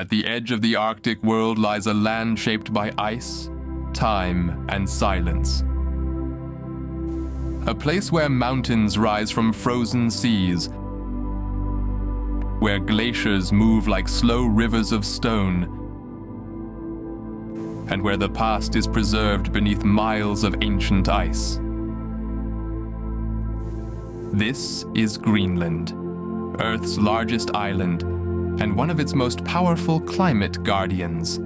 At the edge of the Arctic world lies a land shaped by ice, time, and silence. A place where mountains rise from frozen seas, where glaciers move like slow rivers of stone, and where the past is preserved beneath miles of ancient ice. This is Greenland, Earth's largest island, and one of its most powerful climate guardians.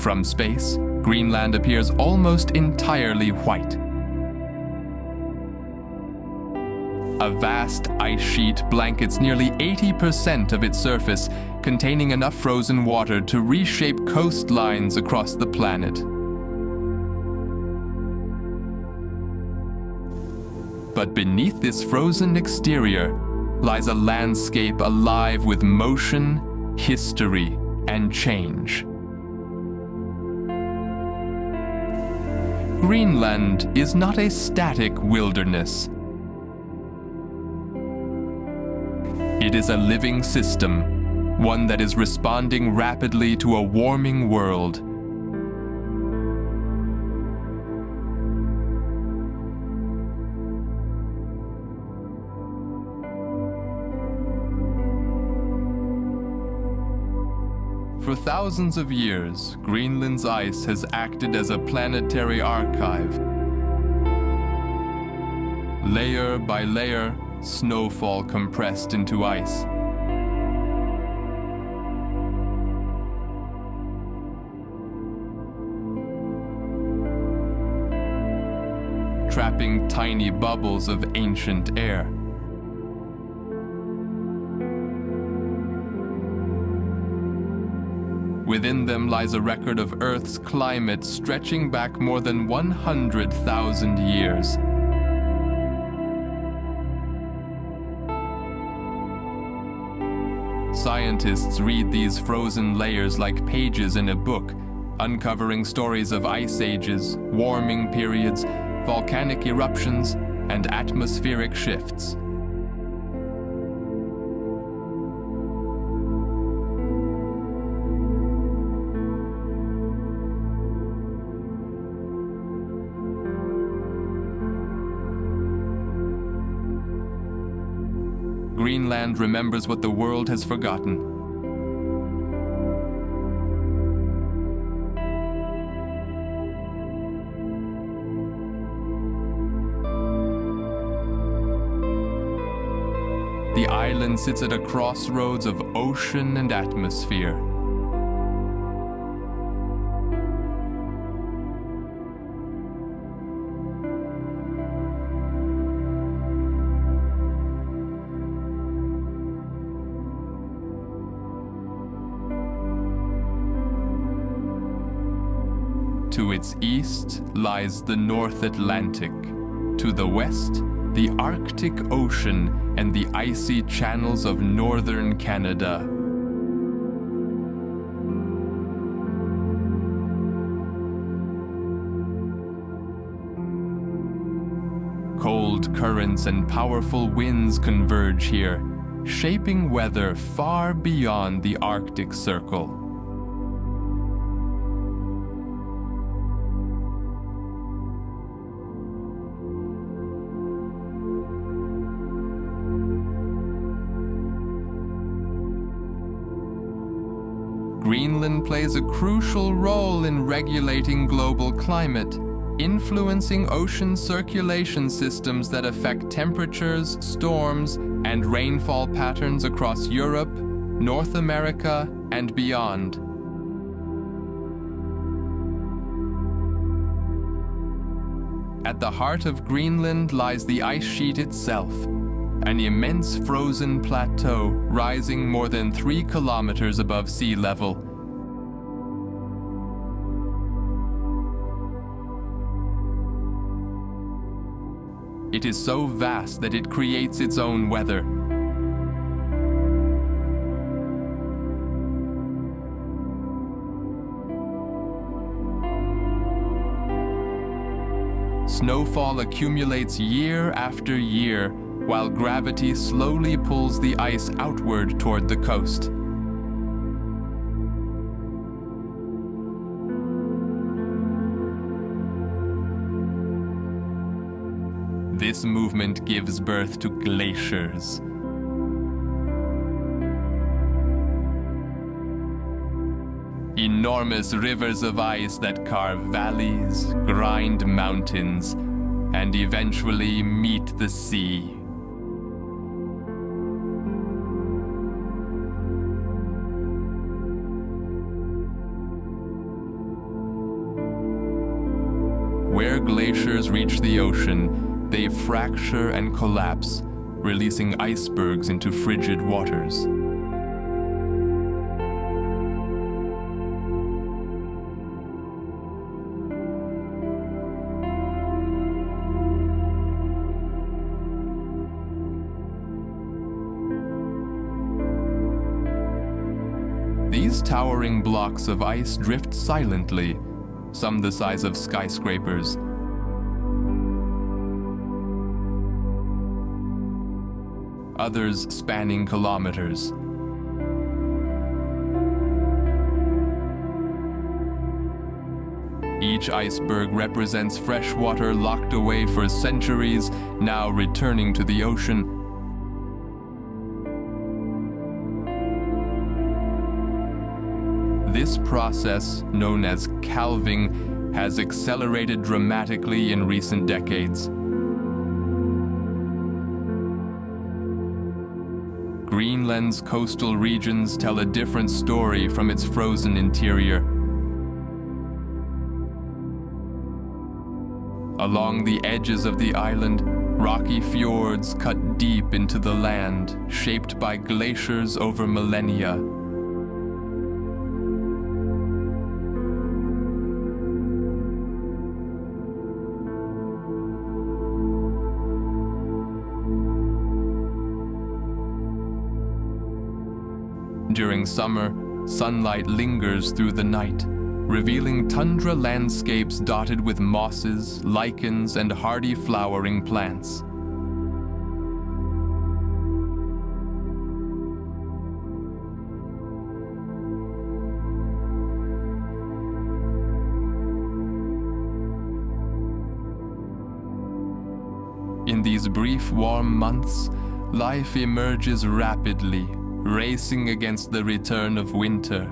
From space, Greenland appears almost entirely white. A vast ice sheet blankets nearly 80% of its surface, containing enough frozen water to reshape coastlines across the planet. But beneath this frozen exterior lies a landscape alive with motion, history, and change. Greenland is not a static wilderness. It is a living system, one that is responding rapidly to a warming world. For thousands of years, Greenland's ice has acted as a planetary archive. Layer by layer, snowfall compressed into ice. Trapping tiny bubbles of ancient air. Within them lies a record of Earth's climate stretching back more than 100,000 years. Scientists read these frozen layers like pages in a book, uncovering stories of ice ages, warming periods, volcanic eruptions, and atmospheric shifts. Greenland remembers what the world has forgotten. The island sits at a crossroads of ocean and atmosphere. To its east lies the North Atlantic. To the west, the Arctic Ocean and the icy channels of northern Canada. Cold currents and powerful winds converge here, shaping weather far beyond the Arctic Circle. Greenland plays a crucial role in regulating global climate, influencing ocean circulation systems that affect temperatures, storms, and rainfall patterns across Europe, North America, and beyond. At the heart of Greenland lies the ice sheet itself, an immense frozen plateau rising more than 3 kilometers above sea level. It is so vast that it creates its own weather. Snowfall accumulates year after year, while gravity slowly pulls the ice outward toward the coast. This movement gives birth to glaciers. Enormous rivers of ice that carve valleys, grind mountains, and eventually meet the sea. Where glaciers reach the ocean, they fracture and collapse, releasing icebergs into frigid waters. These towering blocks of ice drift silently, some the size of skyscrapers. Others spanning kilometers. Each iceberg represents fresh water locked away for centuries, now returning to the ocean. This process, known as calving, has accelerated dramatically in recent decades. Greenland's coastal regions tell a different story from its frozen interior. Along the edges of the island, rocky fjords cut deep into the land, shaped by glaciers over millennia. During summer, sunlight lingers through the night, revealing tundra landscapes dotted with mosses, lichens, and hardy flowering plants. In these brief warm months, life emerges rapidly, racing against the return of winter.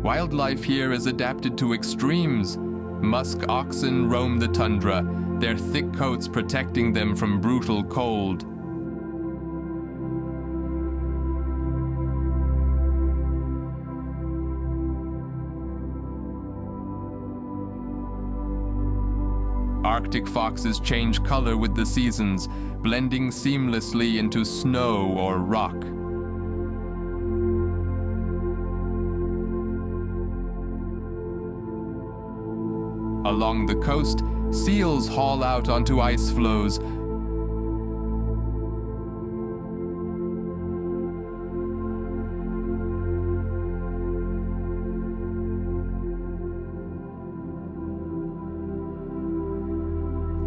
Wildlife here is adapted to extremes. Musk oxen roam the tundra, their thick coats protecting them from brutal cold. Arctic foxes change color with the seasons, blending seamlessly into snow or rock. Along the coast, seals haul out onto ice floes.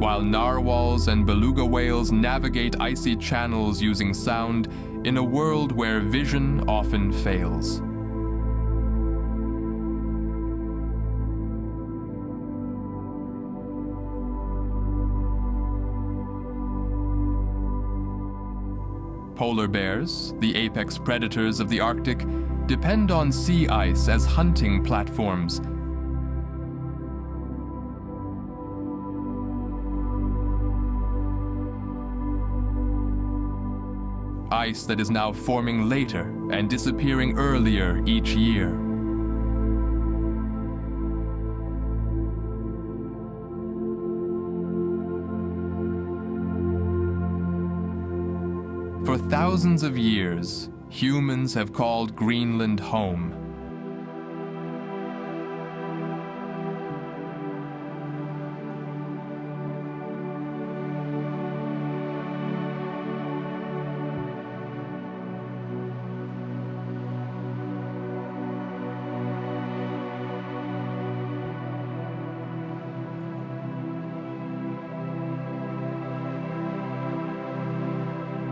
While narwhals and beluga whales navigate icy channels using sound in a world where vision often fails. Polar bears, the apex predators of the Arctic, depend on sea ice as hunting platforms. Ice that is now forming later and disappearing earlier each year. For thousands of years, humans have called Greenland home.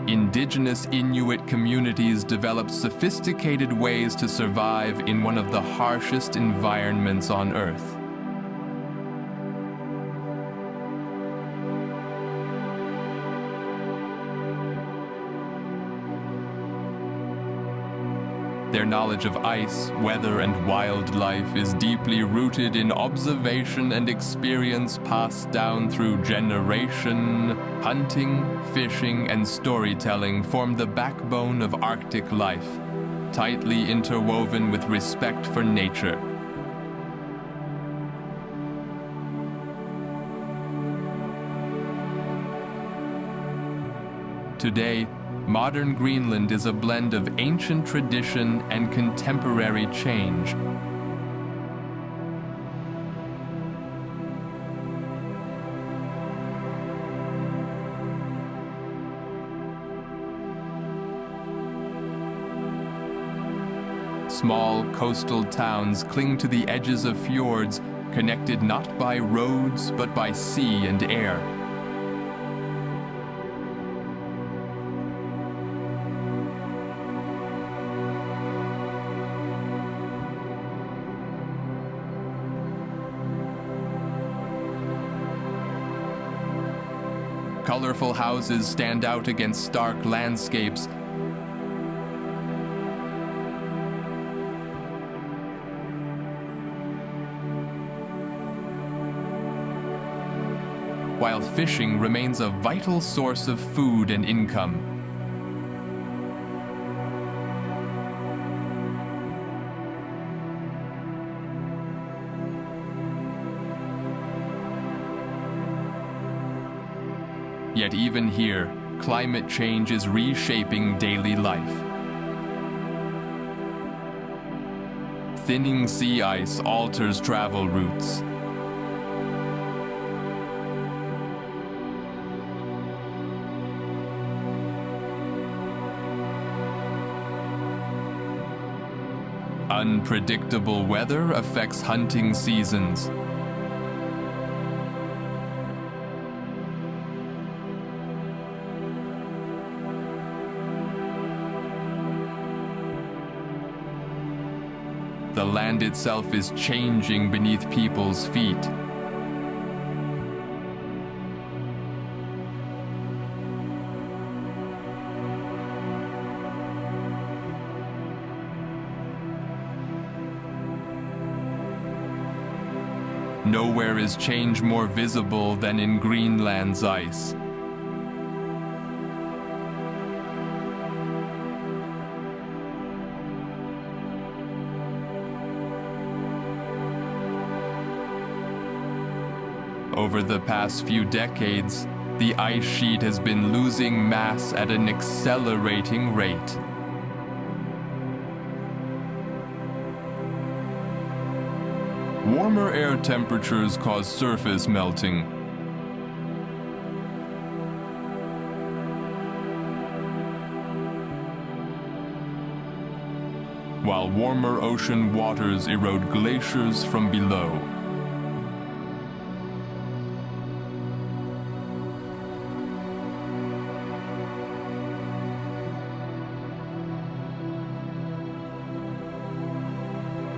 Indigenous Inuit communities developed sophisticated ways to survive in one of the harshest environments on Earth. Their knowledge of ice, weather, and wildlife is deeply rooted in observation and experience passed down through generation. Hunting, fishing, and storytelling form the backbone of Arctic life, tightly interwoven with respect for nature. Today, modern Greenland is a blend of ancient tradition and contemporary change. Small coastal towns cling to the edges of fjords, connected not by roads but by sea and air. Colorful houses stand out against stark landscapes. While fishing remains a vital source of food and income. Yet even here, climate change is reshaping daily life. Thinning sea ice alters travel routes. Unpredictable weather affects hunting seasons. The land itself is changing beneath people's feet. Nowhere is change more visible than in Greenland's ice. Over the past few decades, the ice sheet has been losing mass at an accelerating rate. Warmer air temperatures cause surface melting. While warmer ocean waters erode glaciers from below.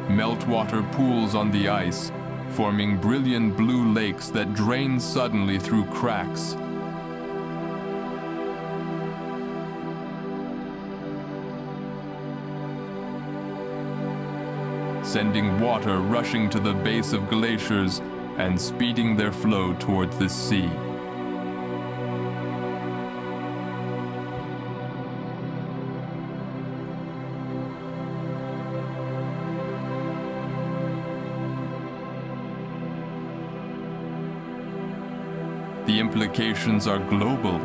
Meltwater pools on the ice, forming brilliant blue lakes that drain suddenly through cracks. Sending water rushing to the base of glaciers and speeding their flow toward the sea. The implications are global.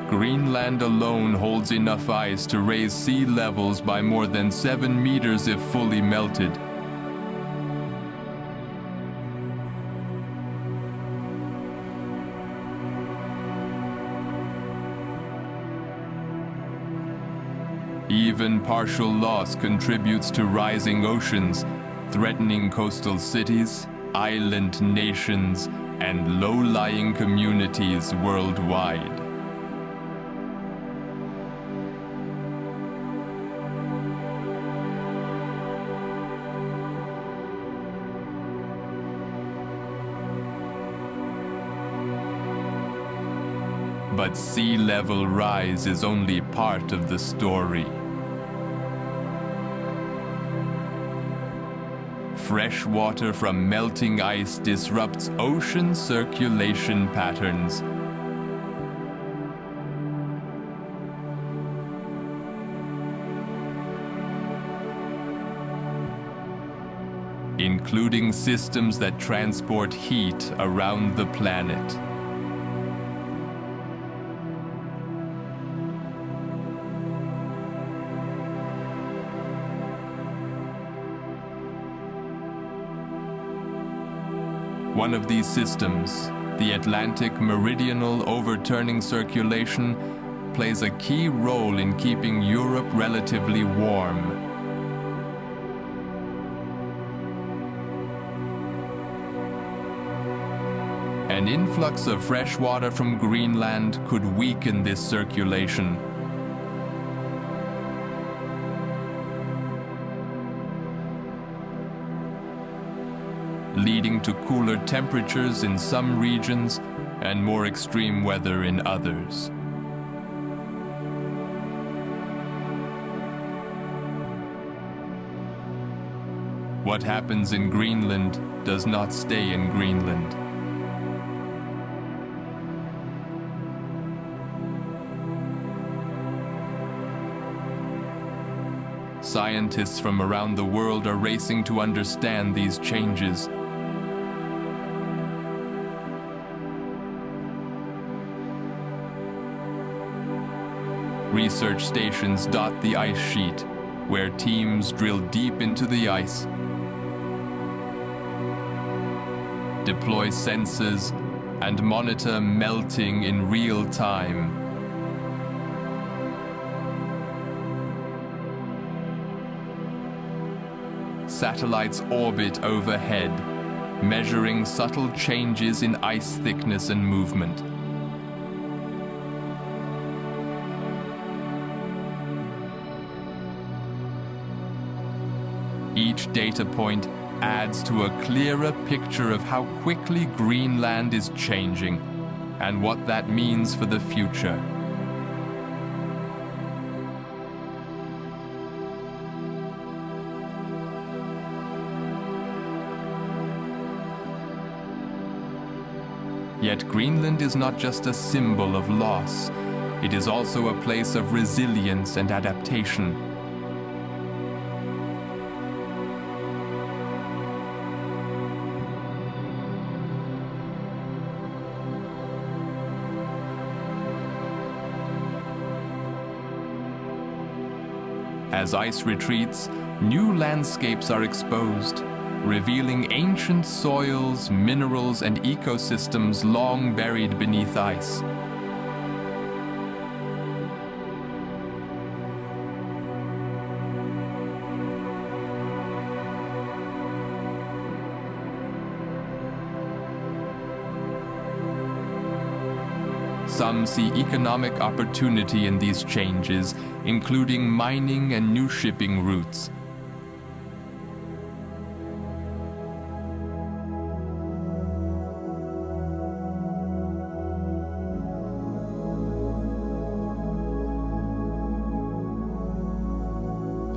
Greenland alone holds enough ice to raise sea levels by more than 7 meters if fully melted. Even partial loss contributes to rising oceans, threatening coastal cities, island nations, and low-lying communities worldwide. But sea level rise is only part of the story. Fresh water from melting ice disrupts ocean circulation patterns. Including systems that transport heat around the planet. One of these systems, the Atlantic Meridional Overturning Circulation, plays a key role in keeping Europe relatively warm. An influx of fresh water from Greenland could weaken this circulation. Leading to cooler temperatures in some regions and more extreme weather in others. What happens in Greenland does not stay in Greenland. Scientists from around the world are racing to understand these changes. Research stations dot the ice sheet, where teams drill deep into the ice, deploy sensors, and monitor melting in real time. Satellites orbit overhead, measuring subtle changes in ice thickness and movement. Each data point adds to a clearer picture of how quickly Greenland is changing and what that means for the future. Yet Greenland is not just a symbol of loss, it is also a place of resilience and adaptation. As ice retreats, new landscapes are exposed, revealing ancient soils, minerals, and ecosystems long buried beneath ice. Some see economic opportunity in these changes, including mining and new shipping routes.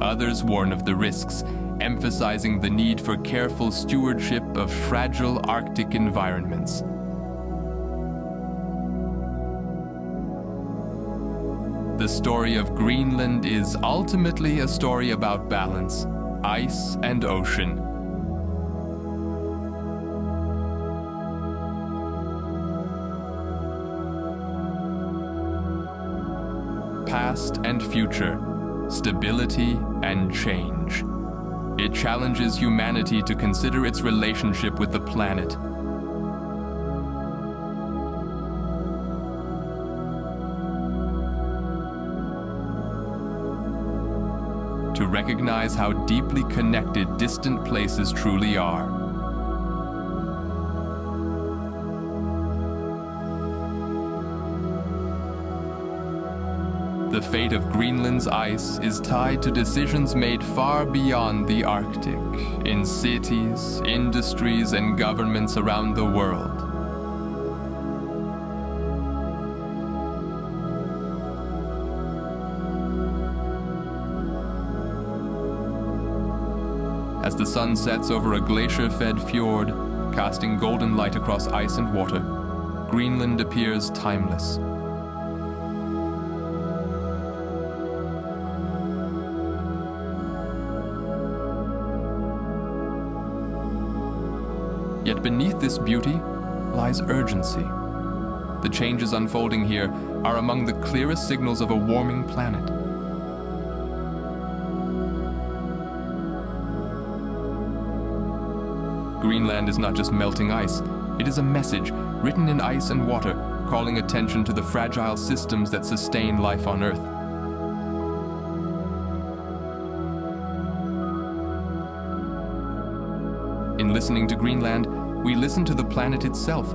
Others warn of the risks, emphasizing the need for careful stewardship of fragile Arctic environments. The story of Greenland is ultimately a story about balance, ice and ocean. Past and future, stability and change. It challenges humanity to consider its relationship with the planet. To recognize how deeply connected distant places truly are. The fate of Greenland's ice is tied to decisions made far beyond the Arctic, in cities, industries, and governments around the world. as the sun sets over a glacier-fed fjord, casting golden light across ice and water, Greenland appears timeless. Yet beneath this beauty lies urgency. The changes unfolding here are among the clearest signals of a warming planet. Greenland is not just melting ice, it is a message written in ice and water, calling attention to the fragile systems that sustain life on Earth. In listening to Greenland, we listen to the planet itself,